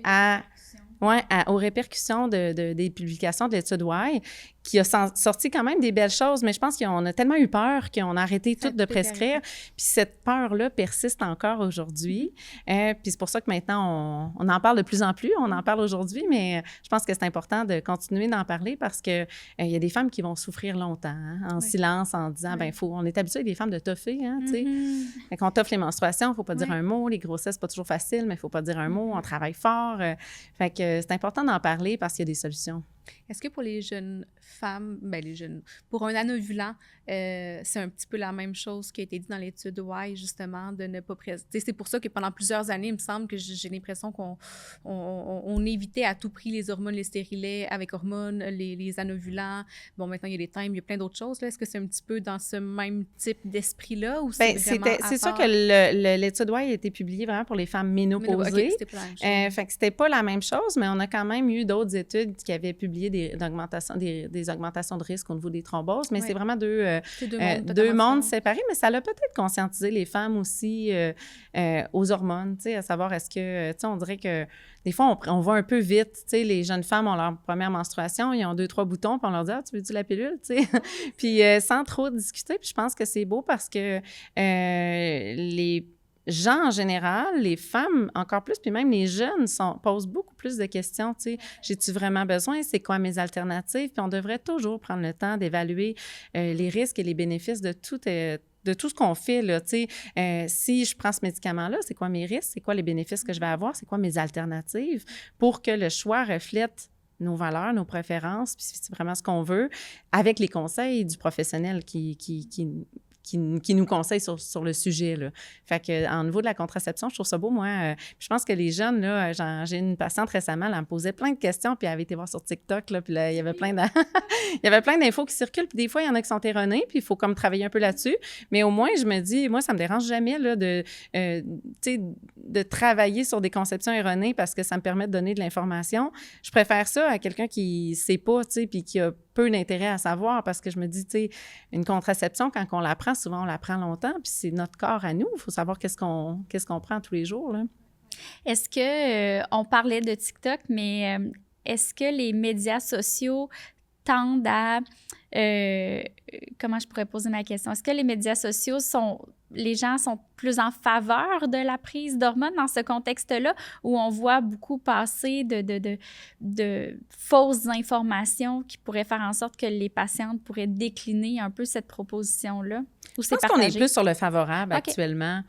aux répercussions des publications de l'étude Y, qui a sorti quand même des belles choses, mais je pense qu'on a tellement eu peur qu'on a arrêté tout de prescrire. Puis cette peur-là persiste encore aujourd'hui. Puis c'est pour ça que maintenant, on en parle de plus en plus. On en parle aujourd'hui, mais je pense que c'est important de continuer d'en parler parce qu'il y a des femmes qui vont souffrir longtemps, en silence, en disant, on est habitué avec des femmes de toffer, tu sais. Quand on toffe les menstruations, il ne faut pas dire un mot. Les grossesses, c'est pas toujours facile, mais il ne faut pas dire un mot. On travaille fort. Fait que c'est important d'en parler parce qu'il y a des solutions. Est-ce que pour les jeunes femmes, pour un anovulant, c'est un petit peu la même chose qui a été dit dans l'étude Y, justement, de ne pas c'est pour ça que pendant plusieurs années, il me semble que j'ai l'impression qu'on évitait à tout prix les hormones, les stérilets avec hormones, les anovulants. Bon, maintenant, il y a les times, il y a plein d'autres choses. Là. Est-ce que c'est un petit peu dans ce même type d'esprit-là ou c'est sûr que l'étude Y a été publiée vraiment pour les femmes ménopausées. C'était pas la même chose. Fait que c'était pas la même chose, mais on a quand même eu d'autres études qui avaient publié des augmentations de risque au niveau des thromboses, mais c'est vraiment deux mondes séparés, mais ça a peut-être conscientisé les femmes aussi aux hormones, tu sais, à savoir est-ce que, tu sais, on dirait que des fois, on va un peu vite, tu sais, les jeunes femmes ont leur première menstruation, ils ont 2-3 boutons, puis on leur dit « Ah, tu veux-tu la pilule? » tu sais, puis sans trop discuter, puis je pense que c'est beau parce que les gens en général, les femmes encore plus, puis même les jeunes posent beaucoup plus de questions, tu sais, j'ai-tu vraiment besoin? C'est quoi mes alternatives? Puis on devrait toujours prendre le temps d'évaluer les risques et les bénéfices de tout ce qu'on fait, là, tu sais. Si je prends ce médicament-là, c'est quoi mes risques? C'est quoi les bénéfices que je vais avoir? C'est quoi mes alternatives? Pour que le choix reflète nos valeurs, nos préférences, puis c'est vraiment ce qu'on veut, avec les conseils du professionnel qui nous conseille sur le sujet, là. Fait que, en niveau de la contraception, je trouve ça beau, moi. Je pense que les jeunes, là, j'ai une patiente récemment, elle me posait plein de questions, puis elle avait été voir sur TikTok, là, puis là, il y avait plein d'infos qui circulent, puis des fois, il y en a qui sont erronées, puis il faut comme travailler un peu là-dessus. Mais au moins, je me dis, moi, ça me dérange jamais, là, de travailler sur des conceptions erronées parce que ça me permet de donner de l'information. Je préfère ça à quelqu'un qui sait pas, tu sais, puis qui a peu d'intérêt à savoir parce que je me dis, tu sais, une contraception, quand on la prend, souvent, on la prend longtemps, puis c'est notre corps à nous. Il faut savoir qu'est-ce qu'on prend tous les jours, là. Est-ce que, on parlait de TikTok, mais est-ce que les médias sociaux tendent à... comment je pourrais poser ma question? Est-ce que les médias sociaux les gens sont plus en faveur de la prise d'hormones dans ce contexte-là, où on voit beaucoup passer de fausses informations qui pourraient faire en sorte que les patientes pourraient décliner un peu cette proposition-là? Je pense qu'on est plus sur le favorable actuellement.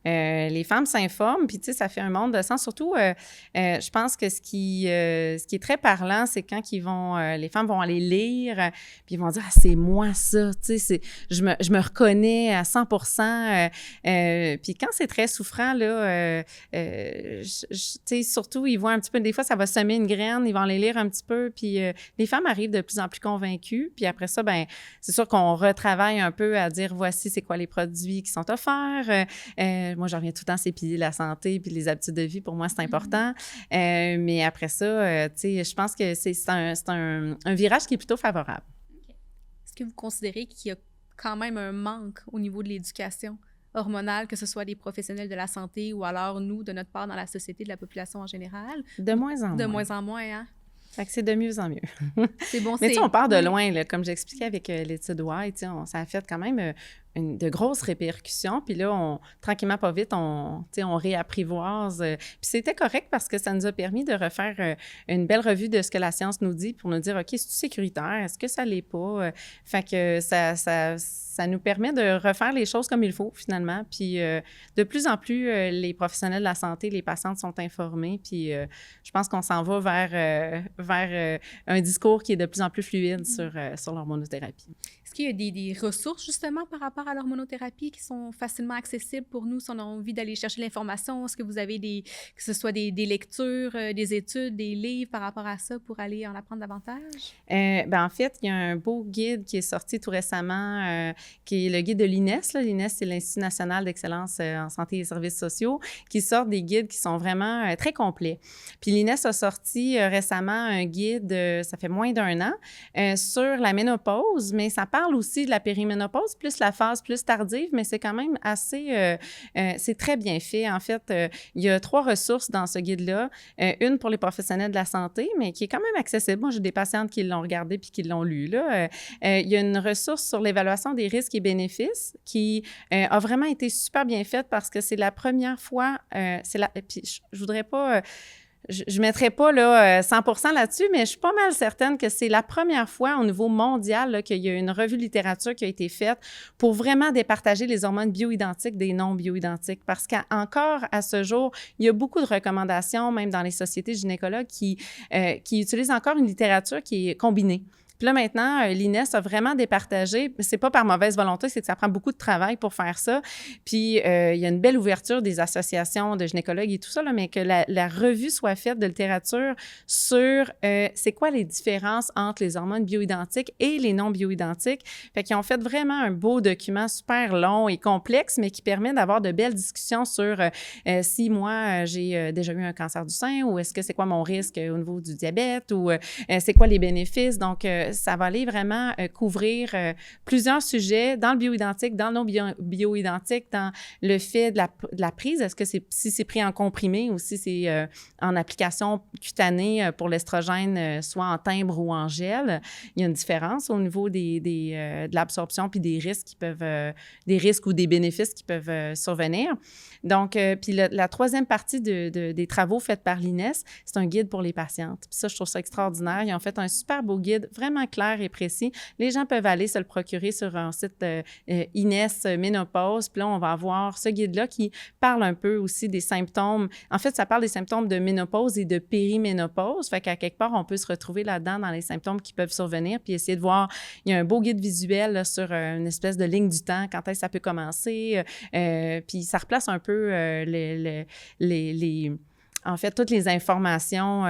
Les femmes s'informent, puis tu sais, ça fait un monde de sens. Surtout, je pense que ce qui est très parlant, c'est quand les femmes vont aller lire, puis ils vont dire « Ah, c'est moi ça! » Tu sais, je me reconnais à 100%. Puis quand c'est très souffrant, là, tu sais, surtout, ils voient un petit peu, des fois, ça va semer une graine, ils vont aller lire un petit peu, puis les femmes arrivent de plus en plus convaincues. Puis après ça, ben c'est sûr qu'on retravaille un peu à dire « Voici, c'est quoi les produits qui sont offerts. » Moi, je reviens tout le temps, c'est pilier la santé puis les habitudes de vie. Pour moi, c'est important. Mais après ça, tu sais, je pense que c'est un virage qui est plutôt favorable. Okay. Est-ce que vous considérez qu'il y a quand même un manque au niveau de l'éducation hormonale, que ce soit des professionnels de la santé ou alors nous, de notre part, dans la société, de la population en général? De moins en moins. De moins en moins, hein? Fait que c'est de mieux en mieux. C'est bon, mais tu sais, on part de loin, là, comme j'expliquais avec l'étude Y, tu sais, ça a fait quand même de grosses répercussions. Puis là, tranquillement, pas vite, on réapprivoise. Puis c'était correct parce que ça nous a permis de refaire une belle revue de ce que la science nous dit pour nous dire, OK, c'est-tu sécuritaire? Est-ce que ça l'est pas? Fait que ça nous permet de refaire les choses comme il faut, finalement. Puis de plus en plus, les professionnels de la santé, les patientes sont informés. Puis je pense qu'on s'en va vers un discours qui est de plus en plus fluide sur l'hormonothérapie. Est-ce qu'il y a des ressources, justement, par rapport rapport à l'hormonothérapie qui sont facilement accessibles pour nous si on a envie d'aller chercher l'information? Est-ce que vous avez que ce soit des lectures, des études, des livres par rapport à ça pour aller en apprendre davantage? En fait, il y a un beau guide qui est sorti tout récemment, qui est le guide de l'INES. L'INES, c'est l'Institut national d'excellence en santé et services sociaux, qui sort des guides qui sont vraiment très complets. Puis l'INES a sorti récemment un guide, ça fait moins d'1 an, sur la ménopause, mais ça parle aussi de la périménopause, plus la phase plus tardive, mais c'est quand même assez... c'est très bien fait. En fait, il y a 3 ressources dans ce guide-là. Une pour les professionnels de la santé, mais qui est quand même accessible. Moi, j'ai des patientes qui l'ont regardé puis qui l'ont lu. Là. Il y a une ressource sur l'évaluation des risques et bénéfices qui a vraiment été super bien faite parce que c'est la première fois... puis je voudrais pas... Je ne mettrai pas là, 100% là-dessus, mais je suis pas mal certaine que c'est la première fois au niveau mondial là, qu'il y a une revue de littérature qui a été faite pour vraiment départager les hormones bioidentiques des non bioidentiques. Parce qu'encore à ce jour, il y a beaucoup de recommandations, même dans les sociétés gynécologues, qui utilisent encore une littérature qui est combinée. Puis là, maintenant, l'INES a vraiment départagé. C'est pas par mauvaise volonté, c'est que ça prend beaucoup de travail pour faire ça. Puis, il y a une belle ouverture des associations de gynécologues et tout ça, là, mais que la revue soit faite de littérature sur c'est quoi les différences entre les hormones bioidentiques et les non bioidentiques. Fait qu'ils ont fait vraiment un beau document super long et complexe, mais qui permet d'avoir de belles discussions sur si moi, j'ai déjà eu un cancer du sein ou est-ce que c'est quoi mon risque au niveau du diabète ou c'est quoi les bénéfices. Donc, ça va aller vraiment couvrir plusieurs sujets dans le bioidentique, dans le non-bioidentique, dans le fait de la prise. Est-ce que si c'est pris en comprimé ou si c'est en application cutanée pour l'estrogène, soit en timbre ou en gel? Il y a une différence au niveau de l'absorption puis des risques des risques ou des bénéfices qui peuvent survenir. Donc, puis la troisième partie des travaux faits par l'INES, c'est un guide pour les patientes. Puis ça, je trouve ça extraordinaire. Ils ont fait un super beau guide, vraiment clair et précis. Les gens peuvent aller se le procurer sur un site INES Ménopause. Puis là, on va avoir ce guide-là qui parle un peu aussi des symptômes. En fait, ça parle des symptômes de ménopause et de périménopause. Fait qu'à quelque part, on peut se retrouver là-dedans dans les symptômes qui peuvent survenir puis essayer de voir. Il y a un beau guide visuel là, sur une espèce de ligne du temps, quand est-ce que ça peut commencer. Puis ça replace un peu en fait, toutes les informations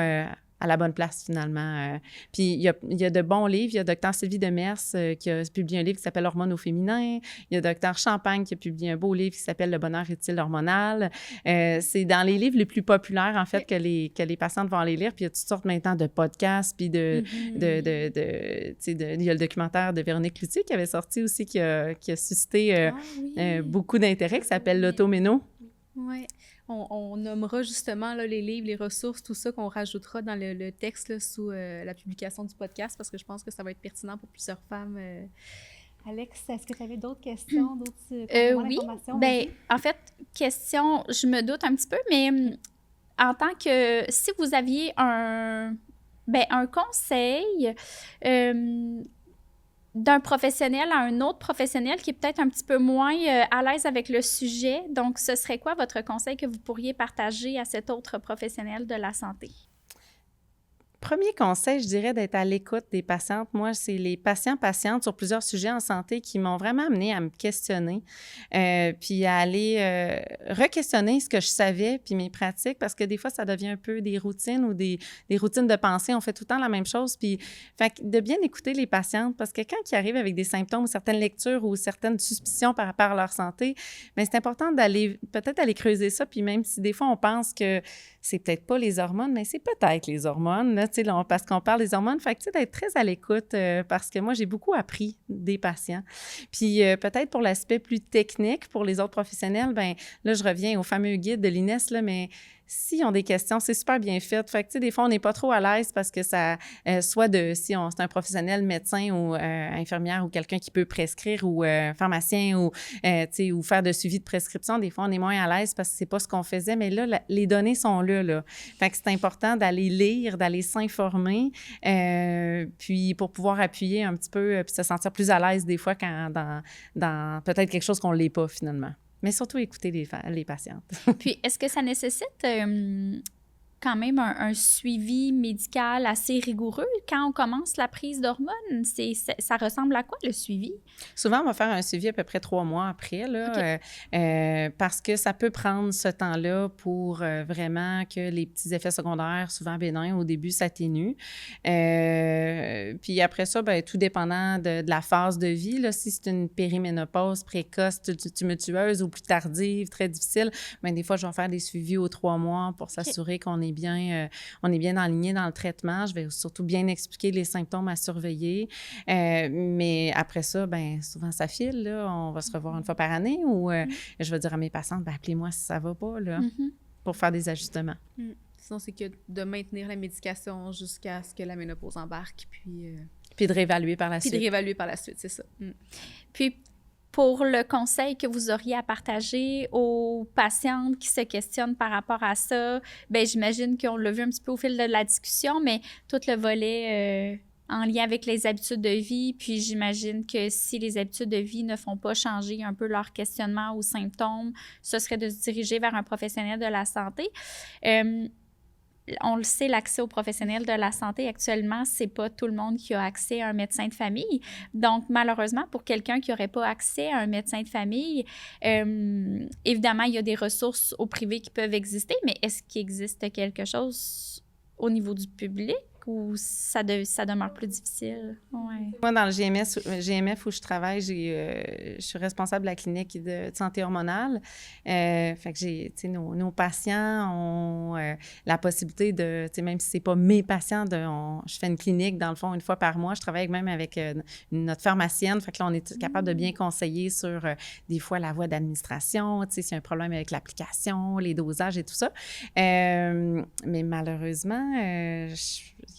à la bonne place, finalement. Puis, il y a de bons livres. Il y a Dr. Sylvie Demers qui a publié un livre qui s'appelle « Hormones au féminin ». Il y a Dr. Champagne qui a publié un beau livre qui s'appelle « Le bonheur est-il hormonal ». C'est dans les livres les plus populaires, en fait, que les patientes vont aller lire. Puis, il y a toutes sortes maintenant de podcasts, puis il y a le documentaire de Véronique Cloutier qui avait sorti aussi, qui a suscité beaucoup d'intérêt, qui s'appelle « L'automéno ». Oui. On nommera justement là, les livres, les ressources, tout ça qu'on rajoutera dans le texte là, sous la publication du podcast parce que je pense que ça va être pertinent pour plusieurs femmes. Alex, est-ce que tu avais d'autres questions, d'autres oui, bien, en fait, question, je me doute un petit peu, mais en tant que, si vous aviez un conseil d'un professionnel à un autre professionnel qui est peut-être un petit peu moins à l'aise avec le sujet. Donc, ce serait quoi votre conseil que vous pourriez partager à cet autre professionnel de la santé? Premier conseil, je dirais d'être à l'écoute des patientes. Moi, c'est les patientes sur plusieurs sujets en santé qui m'ont vraiment amenée à me questionner, puis à aller re-questionner ce que je savais, puis mes pratiques, parce que des fois, ça devient un peu des routines ou des routines de pensée. On fait tout le temps la même chose, puis de bien écouter les patientes, parce que quand ils arrivent avec des symptômes ou certaines lectures ou certaines suspicions par rapport à leur santé, bien, c'est important peut-être aller creuser ça, puis même si des fois, on pense que c'est peut-être pas les hormones, mais c'est peut-être les hormones, là, parce qu'on parle des hormones. Fait que, d'être très à l'écoute parce que moi, j'ai beaucoup appris des patients. Puis, peut-être pour l'aspect plus technique, pour les autres professionnels, bien, là, je reviens au fameux guide de l'INES, là, mais s'ils ont des questions, c'est super bien fait. Fait que, des fois, on n'est pas trop à l'aise parce que ça, soit c'est un professionnel médecin ou infirmière ou quelqu'un qui peut prescrire ou pharmacien ou faire de suivi de prescription, des fois, on est moins à l'aise parce que c'est pas ce qu'on faisait. Mais là, les données sont là. Fait que c'est important d'aller lire, d'aller s'informer, puis pour pouvoir appuyer un petit peu puis se sentir plus à l'aise des fois quand dans peut-être quelque chose qu'on ne l'est pas finalement. Mais surtout, écouter les patientes. Puis, est-ce que ça nécessite quand même un suivi médical assez rigoureux quand on commence la prise d'hormones. Ça ressemble à quoi, le suivi? Souvent, on va faire un suivi à peu près 3 mois après, là, parce que ça peut prendre ce temps-là pour vraiment que les petits effets secondaires, souvent bénins, au début, s'atténuent. Puis après ça, bien, tout dépendant de la phase de vie, là, si c'est une périménopause précoce, tumultueuse ou plus tardive, très difficile, bien, des fois, je vais faire des suivis aux 3 mois pour s'assurer qu'on est bien aligné dans le traitement. Je vais surtout bien expliquer les symptômes à surveiller. Mais après ça, bien, souvent, ça file. Là. On va se revoir une fois par année ou je vais dire à mes patientes, bien, appelez-moi si ça ne va pas, là, pour faire des ajustements. Sinon, c'est que de maintenir la médication jusqu'à ce que la ménopause embarque, puis de réévaluer par la suite. Puis de réévaluer par la suite, c'est ça. Puis, pour le conseil que vous auriez à partager aux patientes qui se questionnent par rapport à ça, bien, j'imagine qu'on l'a vu un petit peu au fil de la discussion, mais tout le volet en lien avec les habitudes de vie, puis j'imagine que si les habitudes de vie ne font pas changer un peu leur questionnement ou symptômes, ce serait de se diriger vers un professionnel de la santé. On le sait, l'accès aux professionnels de la santé, actuellement, c'est pas tout le monde qui a accès à un médecin de famille. Donc, malheureusement, pour quelqu'un qui n'aurait pas accès à un médecin de famille, évidemment, il y a des ressources au privé qui peuvent exister, mais est-ce qu'il existe quelque chose au niveau du public ou ça demeure plus difficile? Ouais. Moi, dans le GMF où je travaille, je suis responsable de la clinique de santé hormonale. Fait que nos patients ont la possibilité de, même si c'est pas mes patients, je fais une clinique, dans le fond, une fois par mois. Je travaille même avec notre pharmacienne. Fait que là, on est capable de bien conseiller sur, des fois, la voie d'administration, s'il y a un problème avec l'application, les dosages et tout ça. Mais malheureusement,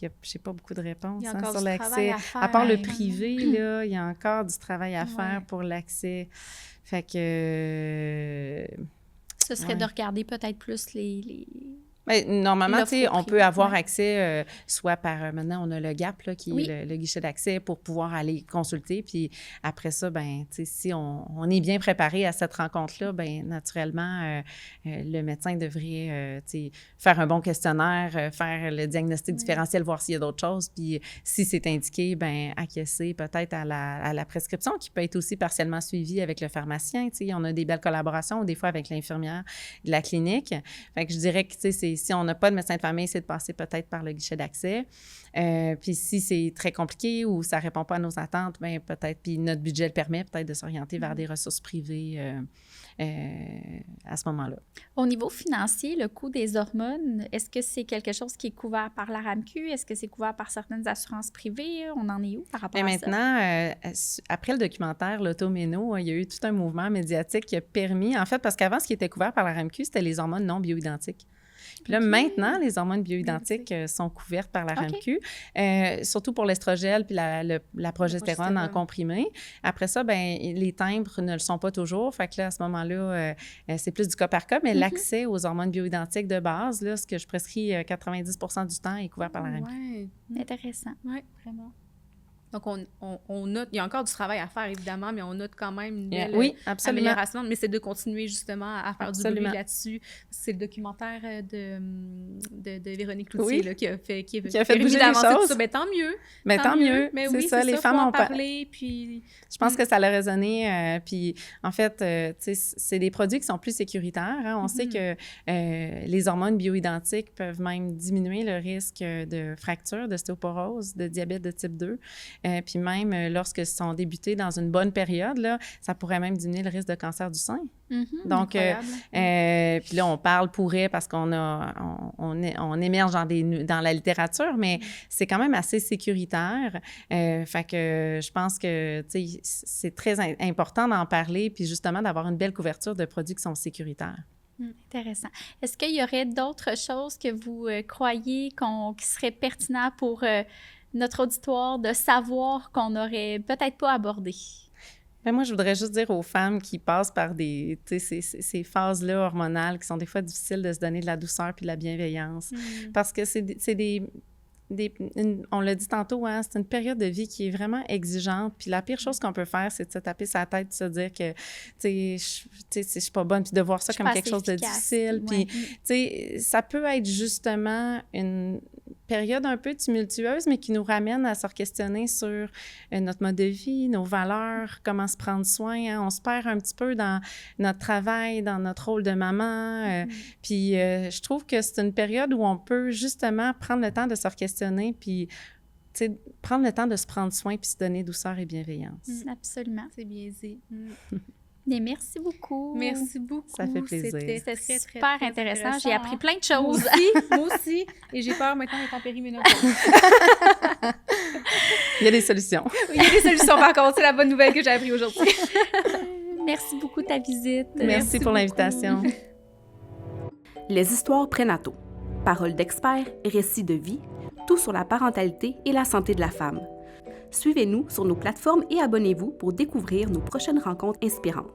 je n'ai pas beaucoup de réponses sur l'accès. À part le privé, là, il y a encore du travail à faire pour l'accès. Fait que... Ce serait de regarder peut-être plus les... Bien, normalement, on peut avoir accès, soit par... maintenant, on a le GAP, là, qui est le guichet d'accès pour pouvoir aller consulter. Puis après ça, bien, si on est bien préparé à cette rencontre-là, bien, naturellement, le médecin devrait faire un bon questionnaire, faire le diagnostic différentiel, voir s'il y a d'autres choses. Puis si c'est indiqué, bien, acquiescer peut-être à la prescription, qui peut être aussi partiellement suivie avec le pharmacien. On a des belles collaborations, des fois avec l'infirmière de la clinique. Fait que je dirais que, si on n'a pas de médecin de famille, c'est de passer peut-être par le guichet d'accès. Puis si c'est très compliqué ou ça ne répond pas à nos attentes, bien peut-être, puis notre budget le permet, peut-être de s'orienter vers des ressources privées à ce moment-là. Au niveau financier, le coût des hormones, est-ce que c'est quelque chose qui est couvert par la RAMQ? Est-ce que c'est couvert par certaines assurances privées? On en est où par rapport à ça? Maintenant, après le documentaire L'Automéno, il y a eu tout un mouvement médiatique qui a permis, en fait, parce qu'avant, ce qui était couvert par la RAMQ, c'était les hormones non bioidentiques. Puis là, maintenant, les hormones bioidentiques sont couvertes par la RAMQ, surtout pour l'estrogel puis la progestérone en comprimé. Après ça, bien, les timbres ne le sont pas toujours. Fait que là, à ce moment-là, c'est plus du cas par cas, mais l'accès aux hormones bioidentiques de base, là, ce que je prescris 90% du temps, est couvert par la RAMQ. Oui, intéressant. Oui, vraiment. Donc, on note, il y a encore du travail à faire, évidemment, mais on note quand même une belle amélioration. Mais c'est de continuer, justement, à faire du bruit là-dessus. C'est le documentaire de Véronique Cloutier là, qui a fait bouger les choses. Ça. Ben, tant mieux. Mais tant mieux. Mais c'est ça, les femmes ont parlé. Puis... Je pense que ça a résonné. Puis, en fait, c'est des produits qui sont plus sécuritaires. Hein. On sait que les hormones bioidentiques peuvent même diminuer le risque de fracture, d'ostéoporose, de diabète de type 2. Puis même lorsque sont débutés dans une bonne période, là, ça pourrait même diminuer le risque de cancer du sein. Donc, puis là, on parle pourrait parce qu'on émerge dans la littérature, mais c'est quand même assez sécuritaire. Fait que je pense que c'est très important d'en parler puis justement d'avoir une belle couverture de produits qui sont sécuritaires. Intéressant. Est-ce qu'il y aurait d'autres choses que vous croyez qui seraient pertinentes pour notre auditoire de savoir qu'on n'aurait peut-être pas abordé? Bien, moi, je voudrais juste dire aux femmes qui passent par ces phases-là hormonales qui sont des fois difficiles de se donner de la douceur puis de la bienveillance. Parce que c'est des on l'a dit tantôt, hein, c'est une période de vie qui est vraiment exigeante. Puis la pire chose qu'on peut faire, c'est de se taper sa tête, de se dire que, je suis pas bonne, puis de voir ça comme quelque chose de difficile. Puis, ça peut être justement une période un peu tumultueuse, mais qui nous ramène à se questionner sur notre mode de vie, nos valeurs, comment se prendre soin. Hein. On se perd un petit peu dans notre travail, dans notre rôle de maman. Puis je trouve que c'est une période où on peut justement prendre le temps de se questionner, puis prendre le temps de se prendre soin, puis se donner douceur et bienveillance. Absolument. C'est bien dit. Mais merci beaucoup. Merci beaucoup. Ça fait plaisir. C'était super intéressant. J'ai appris plein de choses. Moi aussi. Et j'ai peur maintenant d'être en périménopause. Il y a des solutions. Il y a des solutions, par contre. C'est la bonne nouvelle que j'ai appris aujourd'hui. Merci beaucoup de ta visite. Merci pour l'invitation. Les histoires prénataux. Paroles d'experts, récits de vie, tout sur la parentalité et la santé de la femme. Suivez-nous sur nos plateformes et abonnez-vous pour découvrir nos prochaines rencontres inspirantes.